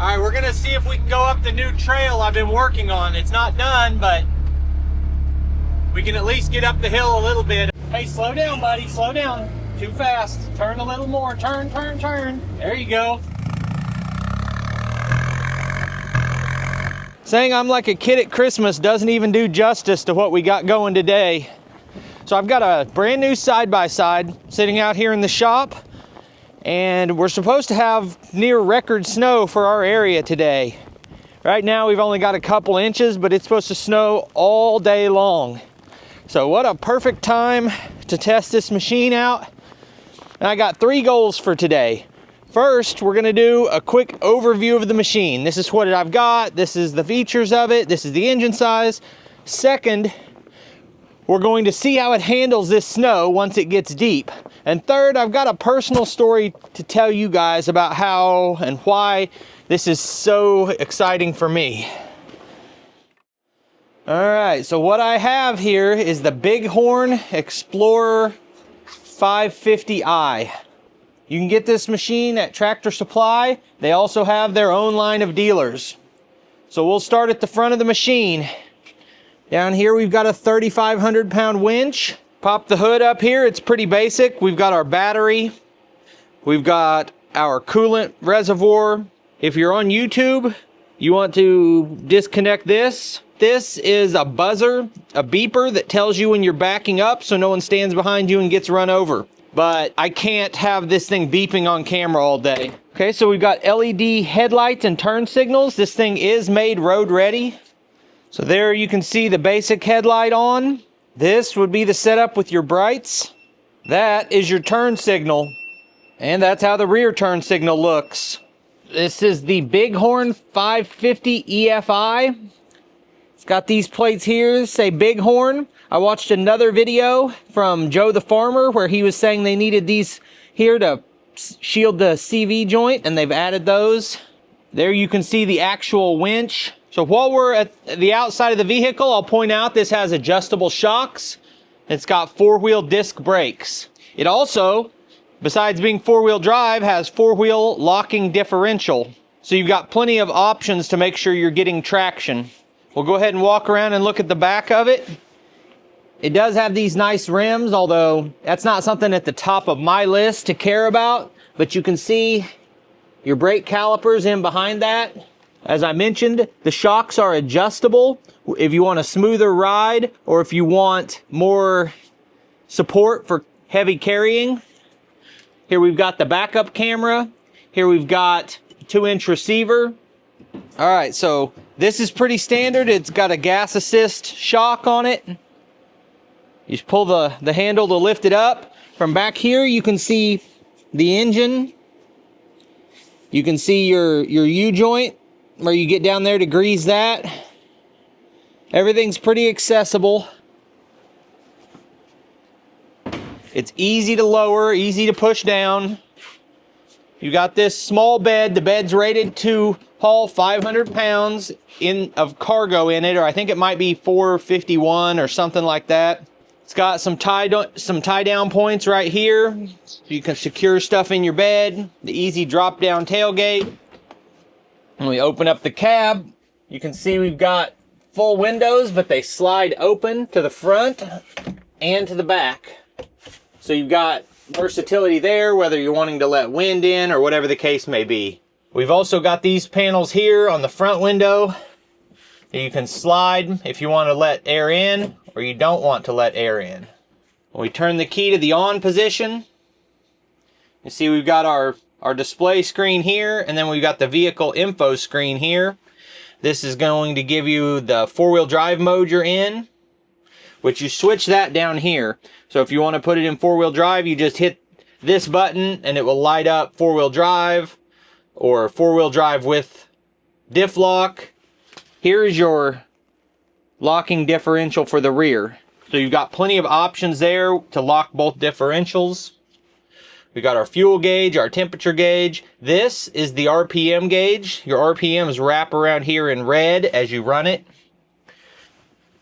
All right, we're gonna see if we can go up the new trail I've been working on. It's not done, but we can at least get up the hill a little bit. Hey, slow down, buddy, slow down. Too fast. Turn a little more. Turn, turn, turn. There you go. Saying I'm like a kid at Christmas doesn't even do justice to what we got going today. So I've got a brand new side-by-side sitting out here in the shop, and we're supposed to have near record snow for our area today. Right now we've only got a couple inches, but it's supposed to snow all day long. So what a perfect time to test this machine out. And I got 3 goals for today. First, we're gonna do a quick overview of the machine. This is what I've got. This is the features of it. This is the engine size. Second, we're going to see how it handles this snow once it gets deep. And third, I've got a personal story to tell you guys about how and why this is so exciting for me. All right, so what I have here is the Bighorn Explorer 550i. You can get this machine at Tractor Supply. They also have their own line of dealers. So we'll start at the front of the machine. Down here we've got a 3,500 pound winch. Pop the hood up here, it's pretty basic. We've got our battery. We've got our coolant reservoir. If you're on YouTube, you want to disconnect this. This is a buzzer, a beeper that tells you when you're backing up so no one stands behind you and gets run over. But I can't have this thing beeping on camera all day. Okay, so we've got LED headlights and turn signals. This thing is made road ready. So there you can see the basic headlight on. This would be the setup with your brights. That is your turn signal. And that's how the rear turn signal looks. This is the Bighorn 550 EFI. It's got these plates here, say Bighorn. I watched another video from Joe the Farmer where he was saying they needed these here to shield the CV joint, and they've added those. There you can see the actual winch. So while we're at the outside of the vehicle, I'll point out this has adjustable shocks. It's got 4-wheel disc brakes. It also, besides being 4-wheel drive, has 4-wheel locking differential. So you've got plenty of options to make sure you're getting traction. We'll go ahead and walk around and look at the back of it. It does have these nice rims, although that's not something at the top of my list to care about. But you can see your brake calipers in behind that. As I mentioned, the shocks are adjustable if you want a smoother ride or if you want more support for heavy carrying. Here we've got the backup camera. Here we've got 2-inch receiver. All right, so this is pretty standard. It's got a gas assist shock on it. You just pull the handle to lift it up. From back here, you can see the engine. You can see your U-joint where you get down there to grease that. Everything's pretty accessible. It's easy to lower, easy to push down. You got this small bed. The bed's rated to haul 500 pounds of cargo in it, or I think it might be 451 or something like that. It's got some tie down points right here, so you can secure stuff in your bed. The easy drop down tailgate. When we open up the cab, you can see we've got full windows, but they slide open to the front and to the back. So you've got versatility there, whether you're wanting to let wind in or whatever the case may be. We've also got these panels here on the front window that you can slide if you want to let air in or you don't want to let air in. When we turn the key to the on position, you see we've got our display screen here, and then we've got the vehicle info screen here. This is going to give you the 4-wheel drive mode you're in, which you switch that down here. So if you want to put it in 4-wheel drive, you just hit this button and it will light up 4-wheel drive or 4-wheel drive with diff lock. Here is your locking differential for the rear. So you've got plenty of options there to lock both differentials. We got our fuel gauge, our temperature gauge. This is the RPM gauge. Your RPMs wrap around here in red as you run it.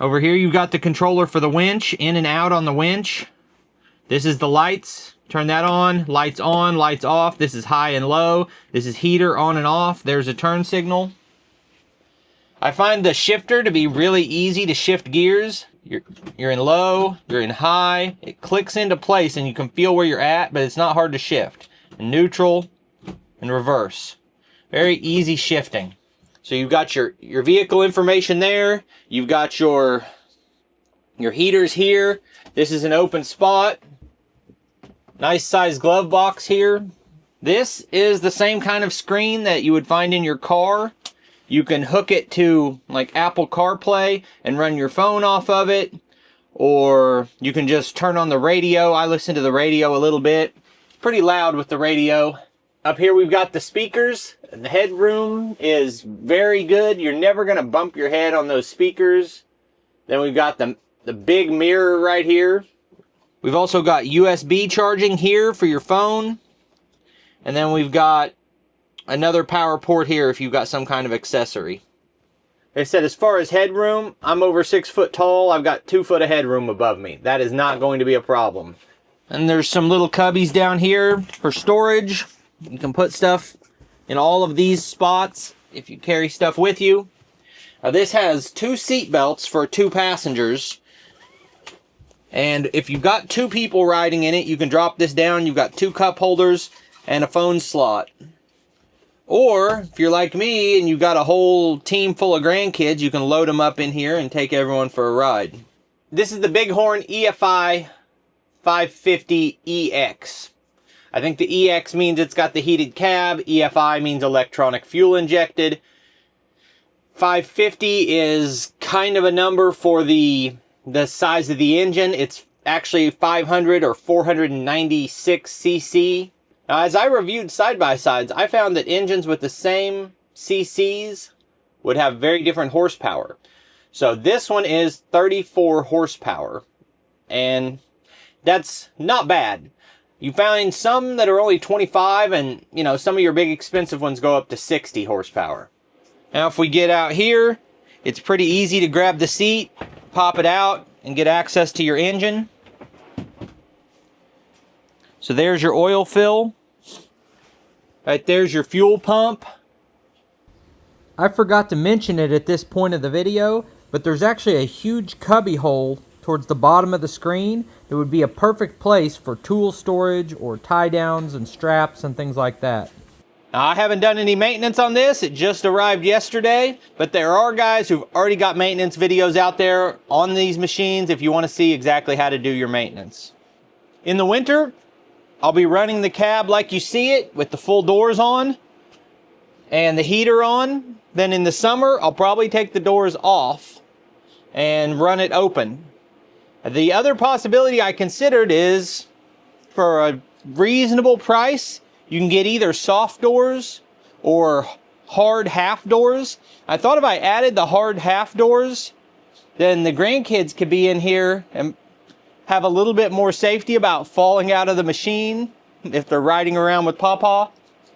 Over here you've got the controller for the winch, in and out on the winch. This is the lights. Turn that on, lights off. This is high and low. This is heater on and off. There's a turn signal. I find the shifter to be really easy to shift gears. You're in low, you're in high. It clicks into place and you can feel where you're at, but it's not hard to shift. Neutral and reverse. Very easy shifting. So you've got your vehicle information there. You've got your heaters here. This is an open spot. Nice size glove box here. This is the same kind of screen that you would find in your car. You can hook it to like Apple CarPlay and run your phone off of it. Or you can just turn on the radio. I listen to the radio a little bit. It's pretty loud with the radio. Up here we've got the speakers. The headroom is very good. You're never going to bump your head on those speakers. Then we've got the big mirror right here. We've also got USB charging here for your phone. And then we've got another power port here if you've got some kind of accessory. They said as far as headroom, I'm over 6 foot tall. I've got 2 foot of headroom above me. That is not going to be a problem. And there's some little cubbies down here for storage. You can put stuff in all of these spots if you carry stuff with you. Now this has 2 seat belts for 2 passengers. And if you've got 2 people riding in it, you can drop this down. You've got 2 cup holders and a phone slot. Or if you're like me and you've got a whole team full of grandkids, you can load them up in here and take everyone for a ride. This is the Bighorn EFI 550EX. I think the EX means it's got the heated cab. EFI means electronic fuel injected. 550 is kind of a number for the size of the engine. It's actually 500 or 496 cc. Now, as I reviewed side-by-sides, I found that engines with the same cc's would have very different horsepower. So this one is 34 horsepower, and that's not bad. You find some that are only 25, and you know, some of your big expensive ones go up to 60 horsepower. Now if we get out here, it's pretty easy to grab the seat, pop it out, and get access to your engine. So there's your oil fill. Right there's your fuel pump. I forgot to mention it at this point of the video, but there's actually a huge cubby hole towards the bottom of the screen that would be a perfect place for tool storage or tie downs and straps and things like that. Now, I haven't done any maintenance on this. It just arrived yesterday, but there are guys who've already got maintenance videos out there on these machines if you want to see exactly how to do your maintenance. In the winter, I'll be running the cab like you see it with the full doors on and the heater on. Then in the summer, I'll probably take the doors off and run it open. The other possibility I considered is for a reasonable price, you can get either soft doors or hard half doors. I thought if I added the hard half doors, then the grandkids could be in here and have a little bit more safety about falling out of the machine if they're riding around with Pawpaw.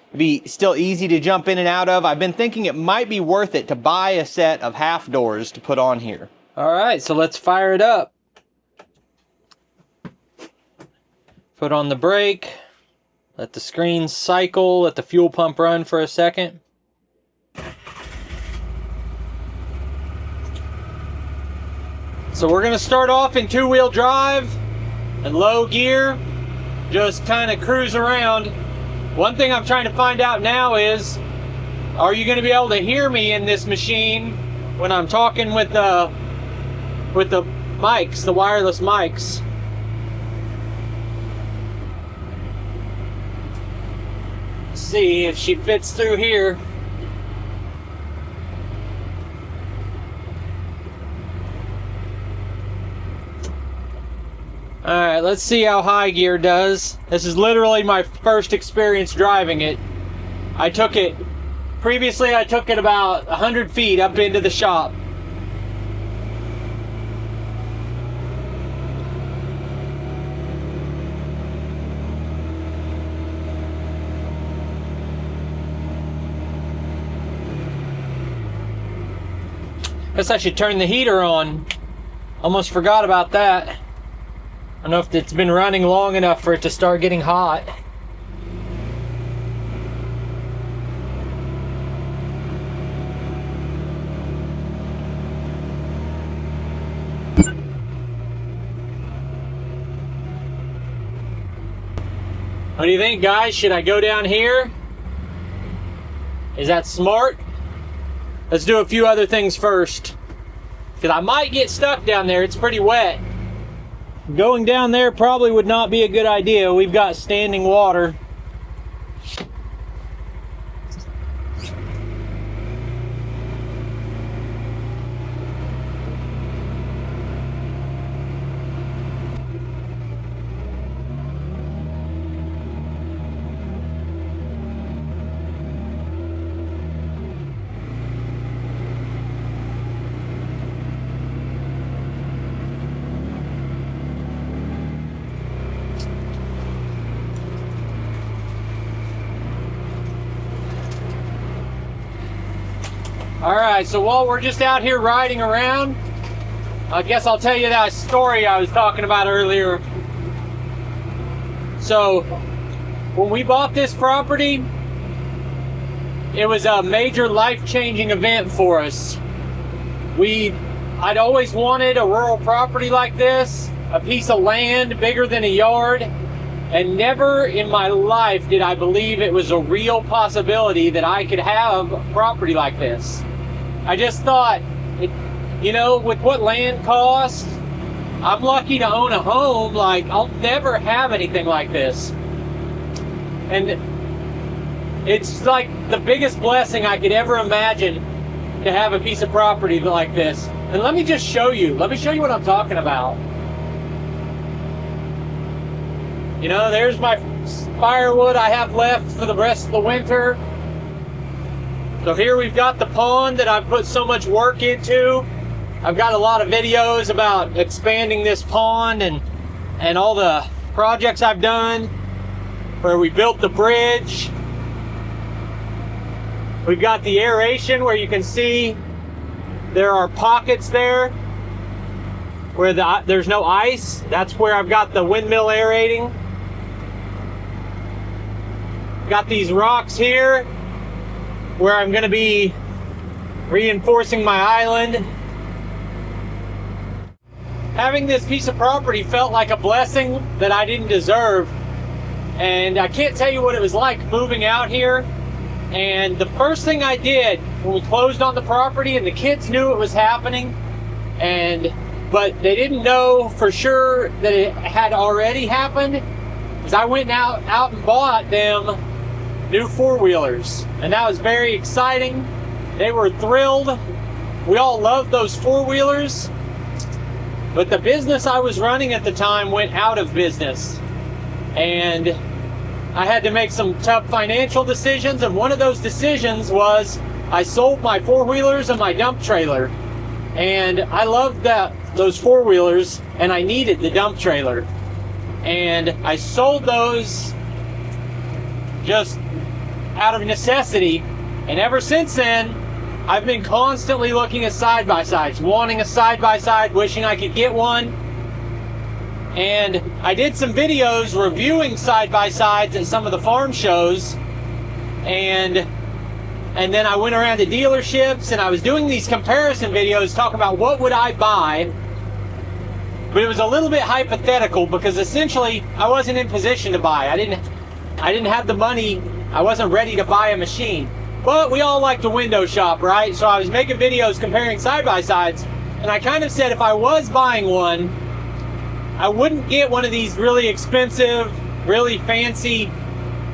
It'd be still easy to jump in and out of. I've been thinking it might be worth it to buy a set of half doors to put on here. All right, so let's fire it up. Put on the brake. Let the screen cycle. Let the fuel pump run for a second. So we're going to start off in 2-wheel drive and low gear, just kind of cruise around. One thing I'm trying to find out now is, are you going to be able to hear me in this machine when I'm talking with the mics, the wireless mics? Let's see if she fits through here. Alright, let's see how high gear does. This is literally my first experience driving it. Previously I took it about 100 feet up into the shop. Guess I should turn the heater on. Almost forgot about that. I don't know if it's been running long enough for it to start getting hot. What do you think, guys? Should I go down here? Is that smart? Let's do a few other things first, because I might get stuck down there. It's pretty wet. Going down there probably would not be a good idea. We've got standing water. All right, so while we're just out here riding around, I guess I'll tell you that story I was talking about earlier. So when we bought this property, it was a major life-changing event for us. I'd always wanted a rural property like this, a piece of land bigger than a yard, and never in my life did I believe it was a real possibility that I could have a property like this. I just thought, you know, with what land costs, I'm lucky to own a home. Like, I'll never have anything like this. And it's like the biggest blessing I could ever imagine, to have a piece of property like this. And let me just show you. Let me show you what I'm talking about. You know, there's my firewood I have left for the rest of the winter. So here we've got the pond that I've put so much work into. I've got a lot of videos about expanding this pond and all the projects I've done, where we built the bridge. We've got the aeration, where you can see there are pockets there where there's no ice. That's where I've got the windmill aerating. Got these rocks here where I'm going to be reinforcing my island. Having this piece of property felt like a blessing that I didn't deserve, and I can't tell you what it was like moving out here. And the first thing I did when we closed on the property, and the kids knew it was happening, but they didn't know for sure that it had already happened, is I went out and bought them new four-wheelers, and that was very exciting. They were thrilled. We all loved those four-wheelers, but the business I was running at the time went out of business, and I had to make some tough financial decisions, and one of those decisions was I sold my four-wheelers and my dump trailer. And I loved those four-wheelers, and I needed the dump trailer, and I sold those just out of necessity. And ever since then, I've been constantly looking at side-by-sides, wanting a side-by-side, wishing I could get one. And I did some videos reviewing side-by-sides at some of the farm shows, and then I went around to dealerships, and I was doing these comparison videos talking about what would I buy. But it was a little bit hypothetical, because essentially I wasn't in position to buy. I didn't have the money. I wasn't ready to buy a machine. But we all like to window shop, right? So I was making videos comparing side-by-sides, and I kind of said if I was buying one, I wouldn't get one of these really expensive, really fancy,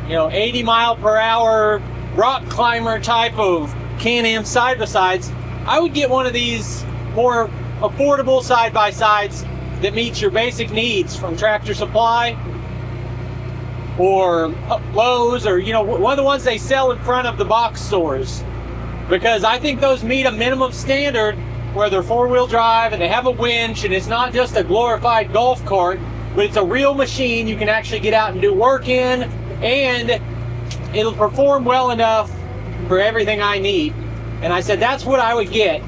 80 mile per hour rock climber type of Can-Am side-by-sides. I would get one of these more affordable side-by-sides that meets your basic needs from Tractor Supply or Lowe's, or one of the ones they sell in front of the box stores, because I think those meet a minimum standard where they're four-wheel drive and they have a winch, and it's not just a glorified golf cart, but it's a real machine you can actually get out and do work in, and it'll perform well enough for everything I need. And I said that's what I would get.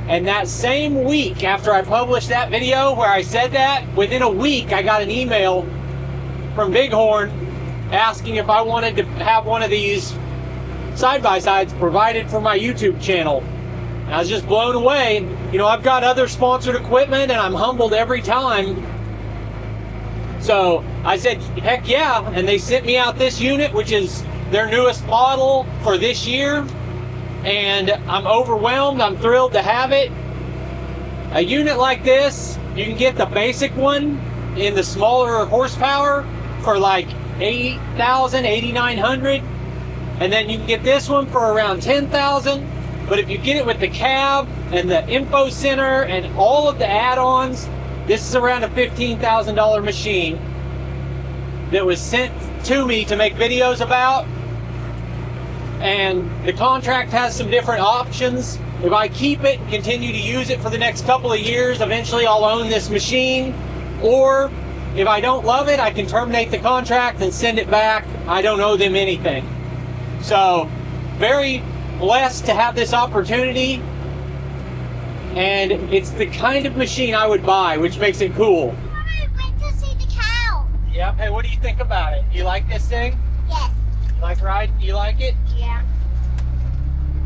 And that same week after I published that video where I said that, within a week I got an email from Bighorn asking if I wanted to have one of these side-by-sides provided for my YouTube channel. And I was just blown away. You know, I've got other sponsored equipment and I'm humbled every time. So I said, heck yeah, and they sent me out this unit, which is their newest model for this year. And I'm overwhelmed. I'm thrilled to have it. A unit like this, you can get the basic one in the smaller horsepower for like 8,000, 8,900, and then you can get this one for around 10,000. But if you get it with the cab and the info center and all of the add-ons, this is around a $15,000 machine that was sent to me to make videos about. And the contract has some different options. If I keep it and continue to use it for the next couple of years, eventually I'll own this machine. Or if I don't love it, I can terminate the contract and send it back. I don't owe them anything. So, very blessed to have this opportunity. And it's the kind of machine I would buy, which makes it cool. I went to see the cow. Yep. Hey, what do you think about it? You like this thing? Yes. Like riding? You like it? Yeah.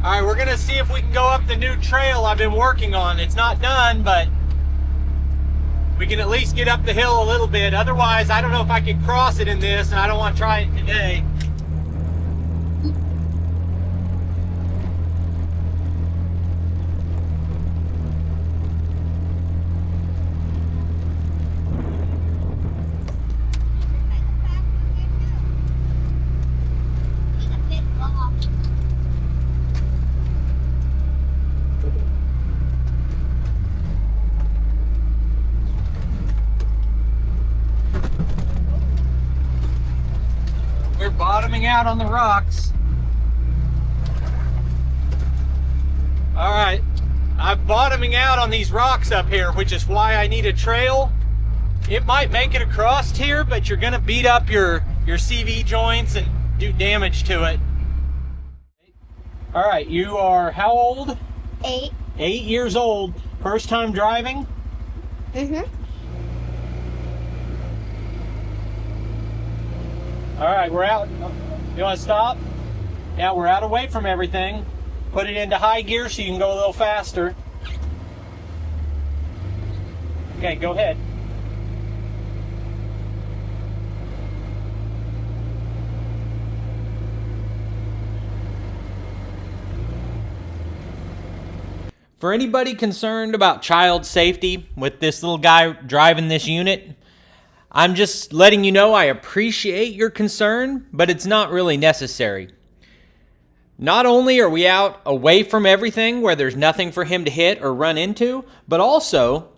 All right, we're gonna see if we can go up the new trail I've been working on. It's not done, but we can at least get up the hill a little bit. Otherwise, I don't know if I can cross it in this, and I don't want to try it today. We're bottoming out on the rocks. All right, I'm bottoming out on these rocks up here, which is why I need a trail. It might make it across here, but you're gonna beat up your CV joints and do damage to it. All right, you are how old? 8. 8 years old. First time driving? Mm-hmm. All right, we're out. You want to stop? Yeah, we're out away from everything. Put it into high gear so you can go a little faster. Okay, go ahead. For anybody concerned about child safety with this little guy driving this unit, I'm just letting you know I appreciate your concern, but it's not really necessary. Not only are we out away from everything where there's nothing for him to hit or run into, but also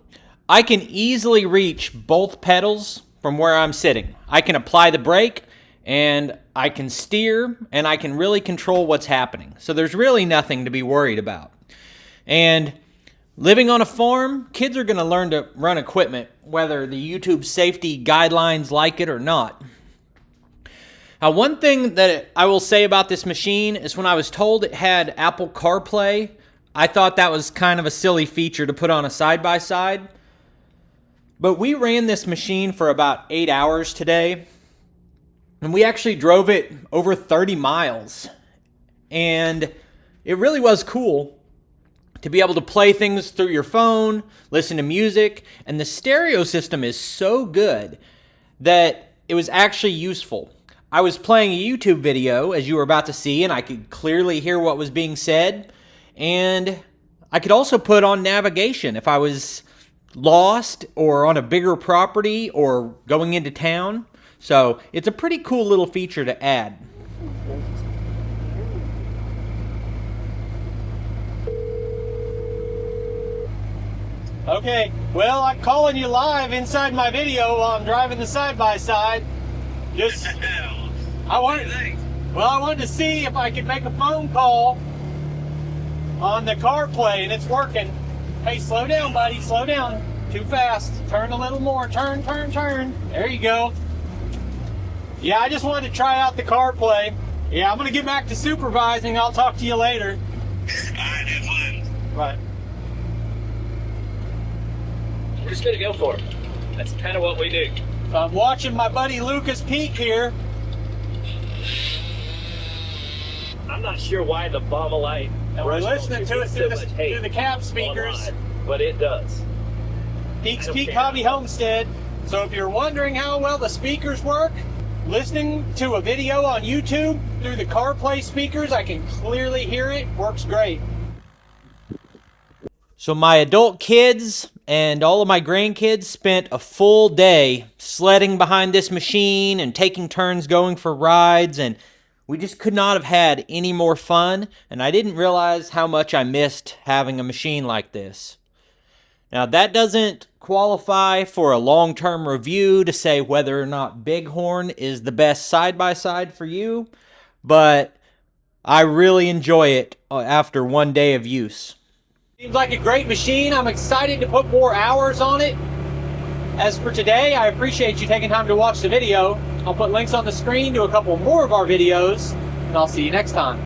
I can easily reach both pedals from where I'm sitting. I can apply the brake and I can steer and I can really control what's happening. So there's really nothing to be worried about. And living on a farm, kids are going to learn to run equipment, whether the YouTube safety guidelines like it or not. Now, one thing that I will say about this machine is when I was told it had Apple CarPlay, I thought that was kind of a silly feature to put on a side-by-side. But we ran this machine for about 8 hours today, and we actually drove it over 30 miles. And it really was cool to be able to play things through your phone, listen to music, and the stereo system is so good that it was actually useful. I was playing a YouTube video, as you were about to see, and I could clearly hear what was being said, and I could also put on navigation if I was lost or on a bigger property or going into town. So it's a pretty cool little feature to add. Okay, well, I'm calling you live inside my video while I'm driving the side-by-side. Just, I wanted to see if I could make a phone call on the CarPlay, and it's working. Hey, slow down, buddy, slow down. Too fast. Turn a little more. Turn, turn, turn. There you go. Yeah, I just wanted to try out the CarPlay. Yeah, I'm going to get back to supervising. I'll talk to you later. All right, have fun. Right. just gonna go for it. That's kind of what we do. I'm watching my buddy Lucas peak here. I'm not sure why the Bombalite. And we're listening to it through the cab speakers. Online, but it does. Peaks I don't Peak care. Hobby Homestead. So if you're wondering how well the speakers work, listening to a video on YouTube through the CarPlay speakers, I can clearly hear it. Works great. So my adult kids and all of my grandkids spent a full day sledding behind this machine and taking turns going for rides, and we just could not have had any more fun, and I didn't realize how much I missed having a machine like this. Now, that doesn't qualify for a long-term review to say whether or not Bighorn is the best side-by-side for you, but I really enjoy it after one day of use. Seems like a great machine. I'm excited to put more hours on it. As for today, I appreciate you taking time to watch the video. I'll put links on the screen to a couple more of our videos, and I'll see you next time.